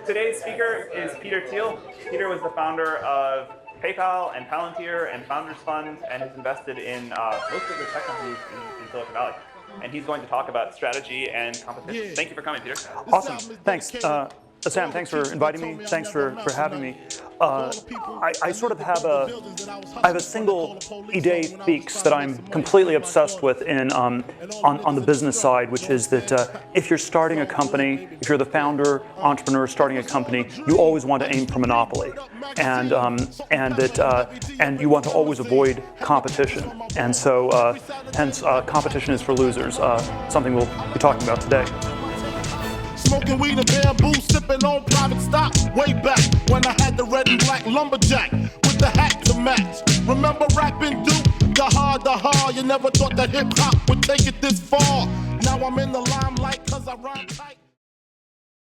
Today's speaker is Thiel. Peter was the founder of PayPal and Palantir and Founders Fund, and has invested in most of the tech companies in Silicon Valley. And he's going to talk about strategy and competition. Thank you for coming, Peter. Awesome. Thanks. Sam, thanks for inviting me. Thanks for having me. I sort of have a single idée fixe that I'm completely obsessed with on the business side, which is that if you're starting a company, if you're the founder, entrepreneur starting a company, you always want to aim for monopoly, and you want to always avoid competition. And so, hence, competition is for losers. Something we'll be talking about today. Smoking weed and bamboo, sipping on private stock. Way back when I had the red and black lumberjack with the hat to match. Remember rapping Duke? The hard. You never thought that hip hop would take it this far. Now I'm in the limelight 'cause I rhyme tight.